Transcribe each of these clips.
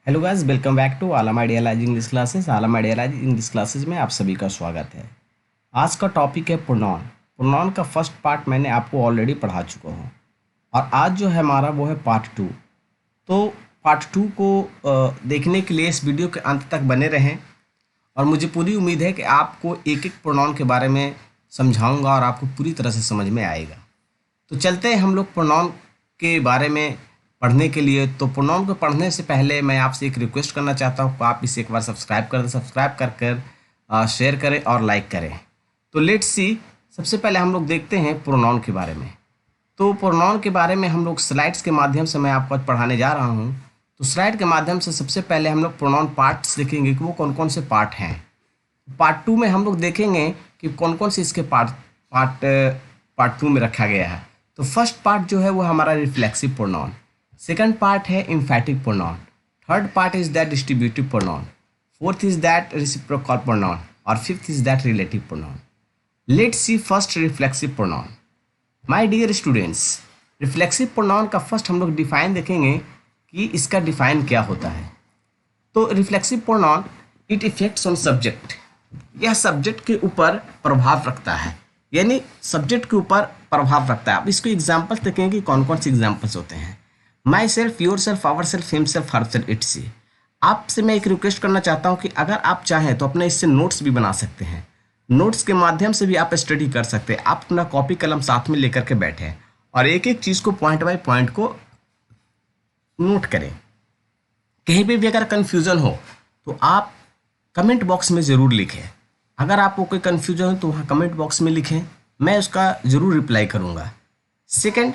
Hello guys, welcome back to Alam ideology English classes. Alam ideology English classes में आप सभी का स्वागत है। आज का टॉपिक है प्रोनाउन। प्रोनाउन का फर्स्ट पार्ट मैंने आपको ऑलरेडी पढ़ा चुका हूँ और आज जो है हमारा वो है पार्ट टू। तो पार्ट टू को देखने के लिए इस वीडियो के अंत तक बने रहें और मुझे पूरी उम्मीद है कि आपको एक एक प्रोनाउन के बारे में समझाऊँगा और आपको पूरी तरह से समझ में आएगा। तो चलते हैं हम लोग प्रोनाउन के बारे में पढ़ने के लिए। तो प्रोनाउन को पढ़ने से पहले मैं आपसे एक रिक्वेस्ट करना चाहता हूँ कि आप इसे एक बार सब्सक्राइब कर दें। सब्सक्राइब कर शेयर करें और लाइक करें। तो लेट्स सी, सबसे पहले हम लोग देखते हैं प्रोनाउन के बारे में। तो प्रोनाउन के बारे में हम लोग स्लाइड्स के माध्यम से मैं आपको आज पढ़ाने जा रहा हूँ। तो स्लाइड के माध्यम से सबसे पहले हम लोग प्रोनाउन पार्ट्स देखेंगे कि वो कौन कौन से पार्ट हैं। पार्ट टू में हम लोग देखेंगे कि कौन कौन से इसके पार्ट टू में रखा गया है। तो फर्स्ट पार्ट जो है वो हमारा रिफ्लेक्सिव प्रोनाउन, सेकंड पार्ट है emphatic pronoun, third part is that distributive pronoun, fourth is that reciprocal pronoun और fifth is that relative pronoun. Let's see first reflexive pronoun. My dear students, reflexive pronoun का first हम लोग define देखेंगे कि इसका define क्या होता है। तो reflexive pronoun it effects on subject, यह सब्जेक्ट के ऊपर प्रभाव रखता है, यानी सब्जेक्ट के ऊपर प्रभाव रखता है। अब इसको एग्जाम्पल्स देखेंगे कि कौन कौन से एग्जाम्पल्स होते हैं। Myself, yourself, ourself, himself, herself, itself. आपसे मैं एक रिक्वेस्ट करना चाहता हूँ कि अगर आप चाहें तो अपने इससे नोट्स भी बना सकते हैं। नोट्स के माध्यम से भी आप स्टडी कर सकते हैं। आप अपना कॉपी कलम साथ में लेकर के बैठें और एक एक चीज़ को पॉइंट बाय पॉइंट को नोट करें। कहीं भी अगर कन्फ्यूज़न हो तो आप कमेंट बॉक्स में ज़रूर लिखें। अगर आपको कोई कन्फ्यूजन हो तो वहाँ कमेंट बॉक्स में लिखें, मैं उसका ज़रूर रिप्लाई करूँगा। सेकंड,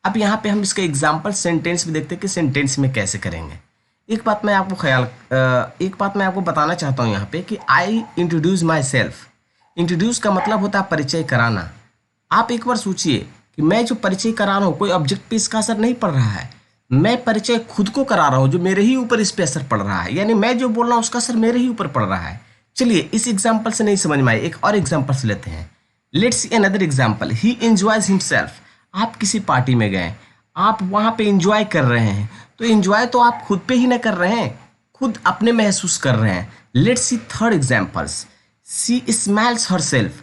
अब यहाँ पे हम इसका एग्जाम्पल सेंटेंस भी देखते हैं कि सेंटेंस में कैसे करेंगे। एक बात मैं आपको बताना चाहता हूँ यहाँ पे कि I introduce my self. Introduce का मतलब होता है परिचय कराना। आप एक बार सोचिए कि मैं जो परिचय करा रहा हूँ कोई ऑब्जेक्ट पे इसका असर नहीं पड़ रहा है, मैं परिचय खुद को करा रहा हूँ, जो मेरे ही ऊपर इस पे असर पड़ रहा है, यानी मैं जो बोल रहा हूँ उसका असर मेरे ही ऊपर पड़ रहा है। चलिए, इस एग्जाम्पल से नहीं समझ में आए, एक और एग्जाम्पल से लेते हैं। Let's see another example. He enjoys himself. आप किसी पार्टी में गए, आप वहाँ पे एंजॉय कर रहे हैं, तो एंजॉय तो आप खुद पे ही ना कर रहे हैं, खुद अपने महसूस कर रहे हैं। Let's see third examples. She smiles herself.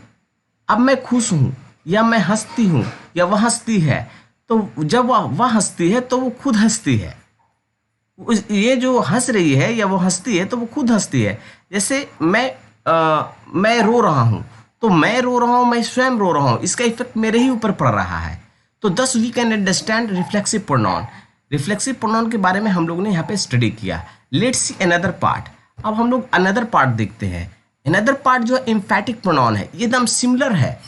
अब मैं खुश हूँ या मैं हंसती हूँ या वह हंसती है, तो जब वह हंसती है तो वो खुद हंसती है। ये जो हंस रही है या वो हंसती है तो वो खुद हंसती है। जैसे मैं रो रहा हूँ, तो मैं रो रहा हूँ, मैं स्वयं रो रहा हूँ, इसका इफेक्ट मेरे ही ऊपर पड़ रहा है। तो thus we can understand reflexive pronoun. Reflexive pronoun के बारे में हम लोग ने यहाँ पे स्टडी किया। Let's see another part. अब हम लोग अनदर पार्ट देखते हैं। अनदर पार्ट जो एम्फैटिक प्रोनाउन है, ये एकदम सिमिलर है,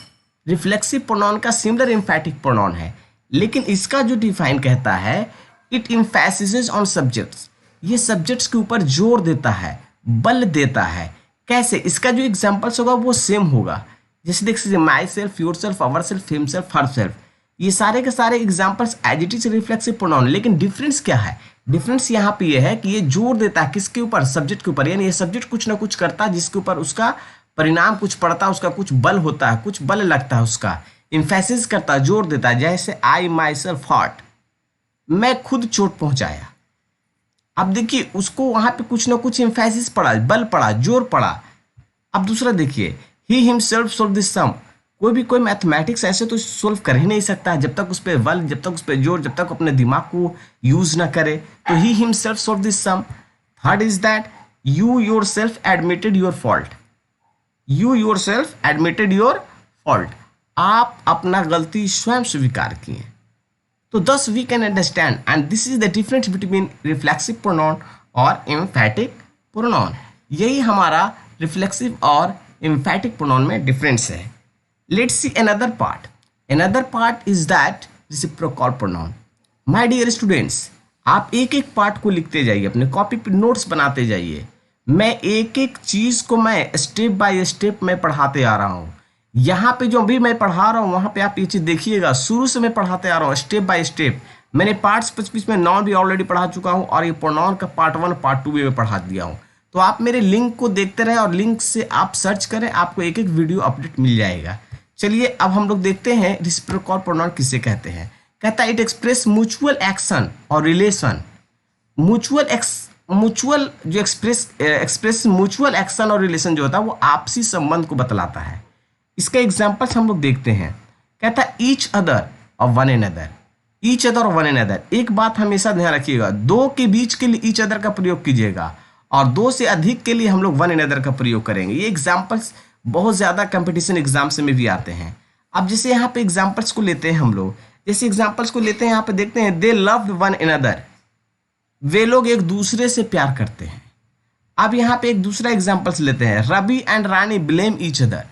रिफ्लेक्सिव प्रोनाउन का सिमिलर एम्फैटिक प्रोनाउन है, लेकिन इसका जो डिफाइन कहता है इट एम्फेसिसेस ऑन सब्जेक्ट्स। ये सब्जेक्ट्स के ऊपर जोर देता है, बल देता है। कैसे? इसका जो एग्जाम्पल्स होगा वो सेम होगा। जैसे देख सकते, myself, yourself, ourself, himself, herself, ये सारे के सारे examples as it is reflexive pronoun. लेकिन डिफरेंस क्या है? डिफरेंस यहाँ पे ये है कि ये जोर देता है किसके ऊपर? सब्जेक्ट के ऊपर। यानी ये सब्जेक्ट कुछ ना कुछ करता है जिसके ऊपर उसका परिणाम कुछ पड़ता है, उसका कुछ बल होता है, कुछ बल लगता है, उसका इम्फेसिस करता है, जोर देता है। जैसे आई माई सेल्फ हर्ट, मैं खुद चोट पहुंचाया। अब देखिए, उसको वहां पे कुछ ना कुछ इम्फेसिस पड़ा, बल पड़ा, जोर पड़ा। अब दूसरा देखिए, ही हिमसेल्फ सोल्व दिस सम। कोई मैथमेटिक्स ऐसे तो सोल्व कर ही नहीं सकता है जब तक उस पर बल, जब तक उस पर जोर, जब तक अपने दिमाग को यूज ना करे। तो ही himself solve this sum. Third is that you yourself admitted your fault. You yourself admitted your fault. आप अपना गलती स्वयं स्वीकार किए। तो thus we can understand and this is the difference between reflexive pronoun और emphatic pronoun। यही हमारा reflexive और emphatic pronoun में difference है। Let's see another part। Another part is that reciprocal pronoun। My dear students, आप एक एक part को लिखते जाइए, अपने कॉपी पे नोट्स बनाते जाइए। मैं एक एक चीज़ को मैं स्टेप बाय स्टेप मैं पढ़ाते आ रहा हूँ। यहाँ पे जो अभी मैं पढ़ा रहा हूँ वहाँ पे आप ये चीज़ देखिएगा, शुरू से मैं पढ़ाते आ रहा हूँ स्टेप बाय स्टेप। मैंने पार्ट्स 25 में नाउन भी ऑलरेडी पढ़ा चुका हूँ और ये प्रोनाउन का पार्ट 1 पार्ट 2 भी मैं पढ़ा दिया हूँ। तो आप मेरे लिंक को देखते रहें और लिंक से आप सर्च करें, आपको एक एक वीडियो अपडेट मिल जाएगा। चलिए, अब हम लोग देखते हैं रेसिप्रोकल प्रोनाउन किसे कहते हैं। कहता है इट एक्सप्रेस म्यूचुअल एक्शन और रिलेशन। म्यूचुअल म्यूचुअल जो एक्सप्रेस म्यूचुअल एक्शन और रिलेशन जो होता है वो आपसी संबंध को बतलाता है। इसका एग्जांपल्स हम लोग देखते हैं। कहता है ईच अदर और वन एनदर, ईच अदर और वन एनदर। एक बात हमेशा ध्यान रखिएगा, दो के बीच के लिए ईच अदर का प्रयोग कीजिएगा और दो से अधिक के लिए हम लोग वन एनदर का प्रयोग करेंगे। ये एग्जाम्पल्स बहुत ज़्यादा कंपटीशन एग्जाम्स में भी आते हैं। अब जैसे यहाँ पे एग्जाम्पल्स को लेते हैं हम लोग, जैसे एग्जाम्पल्स को लेते हैं यहाँ पे देखते हैं, दे लव वन एनदर, वे लोग एक दूसरे से प्यार करते हैं। अब यहाँ पे एक दूसरा एग्जाम्पल्स लेते हैं, Ravi and Rani blame each other,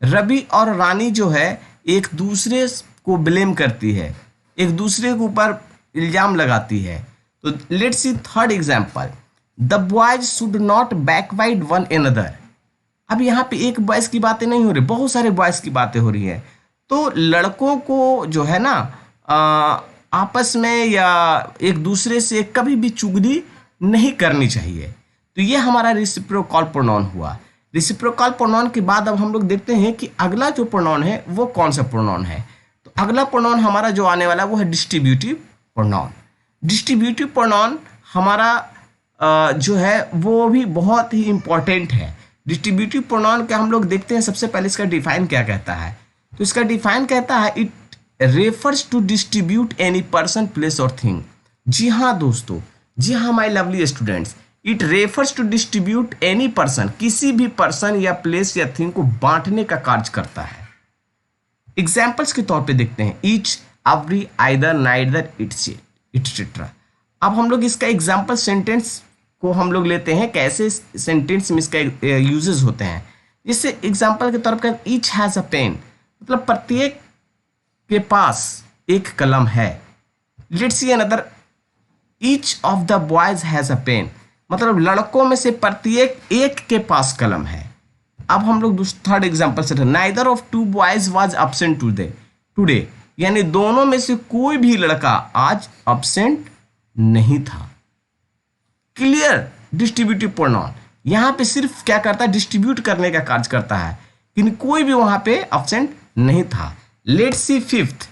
Ravi और रानी जो है एक दूसरे को ब्लेम करती है, एक दूसरे के ऊपर इल्जाम लगाती है। तो let's see third example, the boys should not backbite one another. अब यहाँ पे एक बॉयज की बातें नहीं हो रही, बहुत सारे बॉयज की बातें हो रही है। तो लड़कों को जो है ना आपस में या एक दूसरे से कभी भी चुगली नहीं करनी चाहिए। तो ये हमारा रेसिप्रोकल प्रोनाउन हुआ। रेसिप्रोकल प्रोनाउन के बाद अब हम लोग देखते हैं कि अगला जो प्रोनाउन है वो कौन सा प्रोनाउन है। तो अगला प्रोनाउन हमारा जो आने वाला है वो है डिस्ट्रीब्यूटिव प्रोनाउन। डिस्ट्रीब्यूटिव प्रोनाउन हमारा जो है वो भी बहुत ही इंपॉर्टेंट है। डिस्ट्रीब्यूटिव प्रोनाउन का हम लोग देखते हैं, सबसे पहले इसका डिफाइन क्या कहता है। तो इसका डिफाइन कहता है, it refers to distribute any person place और थिंग। जी हाँ दोस्तों, जी हाँ my lovely students, it refers to distribute any person, किसी भी पर्सन या प्लेस या थिंग को बांटने का कार्य करता है। एग्जाम्पल्स के तौर पे देखते हैं, each, every, either, neither, et cetera. अब हम लोग इसका एग्जाम्पल सेंटेंस को हम लोग लेते हैं, कैसे सेंटेंस में इसका यूजेस होते हैं। इससे एग्जाम्पल के तौर पर ईच हैज़ अ पेन, मतलब प्रत्येक के पास एक कलम है। Let's see another, each of the boys has a pen, मतलब लड़कों में से प्रत्येक एक के पास कलम है। अब हम लोग थर्ड एग्जाम्पल से, neither of two boys was absent today, यानी दोनों में से कोई भी लड़का आज एब्सेंट नहीं था। क्लियर, डिस्ट्रीब्यूटिव प्रोनाउन यहाँ पे सिर्फ क्या करता है, डिस्ट्रीब्यूट करने का कार्य करता है, लेकिन कोई भी वहां पे एब्सेंट नहीं था। लेट्स सी फिफ्थ,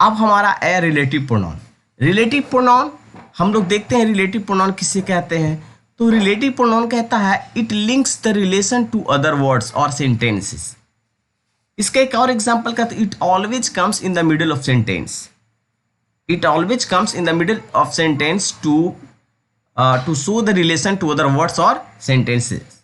अब हमारा है रिलेटिव प्रोनाउन। रिलेटिव प्रोनाउन हम लोग देखते हैं, रिलेटिव प्रोनाउन किसे कहते हैं। तो रिलेटिव प्रोनाउन कहता है, it links the relation to other words और सेंटेंसेस। इसका एक और एग्जांपल कहते हैं, it always comes in the middle of sentence, it always comes in the middle of sentence to show the relation to other words और sentences.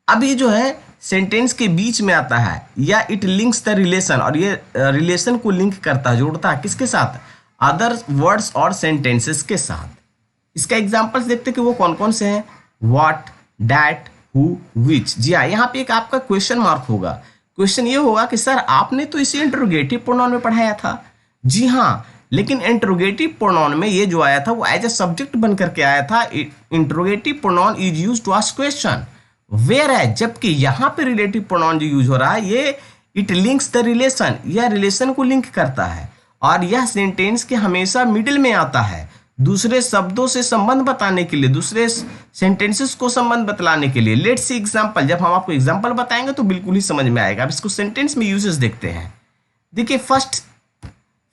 अब ये जो है सेंटेंस के बीच में आता है, या इट लिंक्स द रिलेशन, और ये रिलेशन को लिंक करता है, जोड़ता है किसके साथ, अदर वर्ड्स और सेंटेंसेस के साथ। इसका एग्जांपल्स देखते हैं कि वो कौन कौन से हैं, व्हाट, दैट, हु, विच। जी हाँ, यहाँ पे एक आपका क्वेश्चन मार्क होगा। क्वेश्चन ये होगा कि सर आपने तो इसे इंट्रोगेटिव प्रोनाउन में पढ़ाया था। जी हाँ, लेकिन इंट्रोगेटिव प्रोनाउन में ये जो आया था वो एज ए सब्जेक्ट बन करके आया था। Interrogative pronoun is use to ask question, where है, जबकि यहाँ पे रिलेटिव प्रोनाउन जो यूज हो रहा है ये इट लिंक्स द रिलेशन, यह रिलेशन को लिंक करता है, और यह सेंटेंस के हमेशा मिडिल में आता है, दूसरे शब्दों से संबंध बताने के लिए, दूसरे सेंटेंसेस को संबंध बतलाने के लिए। लेट्स सी एग्जांपल, जब हम आपको एग्जांपल बताएंगे तो बिल्कुल ही समझ में आएगा। अब इसको सेंटेंस में यूजेस देखते हैं। देखिए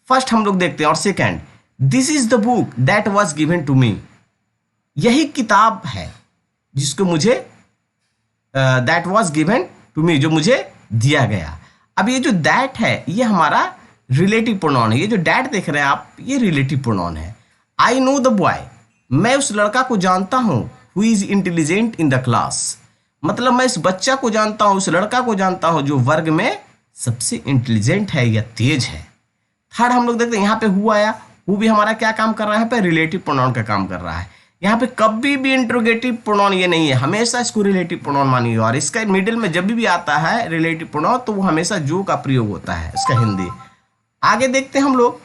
फर्स्ट हम लोग देखते हैं, और second, this is the book that was given to me, यही किताब है जिसको मुझे that was given to me, जो मुझे दिया गया। अब ये जो दैट है ये हमारा रिलेटिव प्रोनाउन है। ये जो दैट देख रहे हैं आप, ये रिलेटिव प्रोनाउन है। आई नो द बॉय, मैं उस लड़का को जानता हूँ, who is intelligent in the class, मतलब मैं इस बच्चा को जानता हूँ, उस लड़का को जानता हूँ जो वर्ग में सबसे इंटेलिजेंट है या तेज है। थर्ड हम लोग देखते हैं, यहाँ पे हु आया, हु भी हमारा क्या काम कर रहा है, पे रिलेटिव प्रोनाउन का काम कर रहा है। यहाँ पे कभी भी इंट्रोगेटिव प्रोनाउन ये नहीं है, हमेशा इसको रिलेटिव प्रोनाउन मानिए, और इसका मिडिल में जब भी आता है रिलेटिव प्रोनाउन तो वो हमेशा जो का प्रयोग होता है, इसका हिंदी। आगे देखते हैं हम लोग,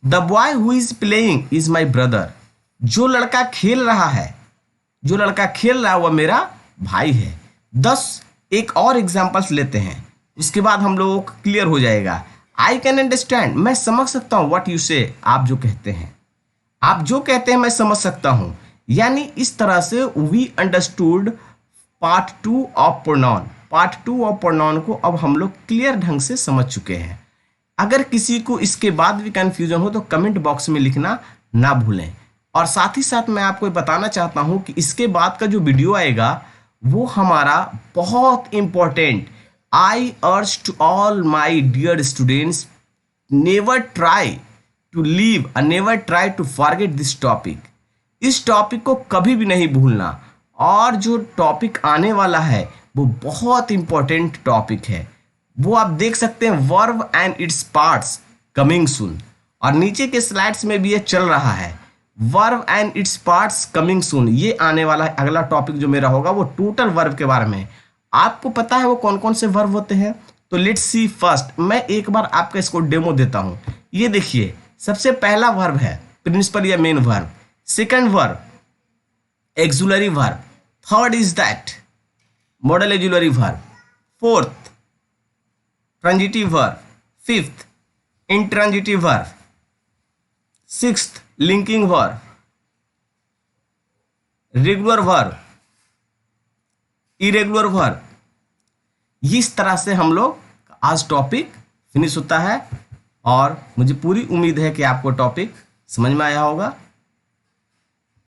the boy who is playing is my brother, जो लड़का खेल रहा है, जो लड़का खेल रहा है वह मेरा भाई है। 10 एक और एग्जाम्पल्स लेते हैं, उसके बाद हम लोगों को क्लियर हो जाएगा। आई कैन अंडरस्टैंड, मैं समझ सकता हूँ, व्हाट यू से, आप जो कहते हैं, आप जो कहते हैं मैं समझ सकता हूँ। यानी इस तरह से we understood part 2 of pronoun. Part 2 of pronoun को अब हम लोग क्लियर ढंग से समझ चुके हैं। अगर किसी को इसके बाद भी कंफ्यूजन हो तो कमेंट बॉक्स में लिखना ना भूलें, और साथ ही साथ मैं आपको बताना चाहता हूं कि इसके बाद का जो वीडियो आएगा वो हमारा बहुत important. I urge to all my dear students, never try to leave और never try to forget this topic. इस टॉपिक को कभी भी नहीं भूलना। और जो टॉपिक आने वाला है वो बहुत इंपॉर्टेंट टॉपिक है, वो आप देख सकते हैं, verb and its parts coming soon. और नीचे के स्लाइड्स में भी ये चल रहा है, verb and its parts coming soon. ये आने वाला है अगला टॉपिक जो मेरा होगा वो टोटल वर्ब के बारे में। आपको पता है वो कौन कौन से वर्ब होते हैं? तो लेट्स सी फर्स्ट। मैं एक बार आपका इसको डेमो देता हूं। ये देखिए, सबसे पहला वर्ब है प्रिंसिपल या main verb. Second verb auxiliary verb. Third is that modal auxiliary verb. Fourth transitive verb. Fifth intransitive verb. Sixth linking verb, regular verb, irregular verb. इस तरह से हम लोग आज टॉपिक फिनिश होता है और मुझे पूरी उम्मीद है कि आपको टॉपिक समझ में आया होगा।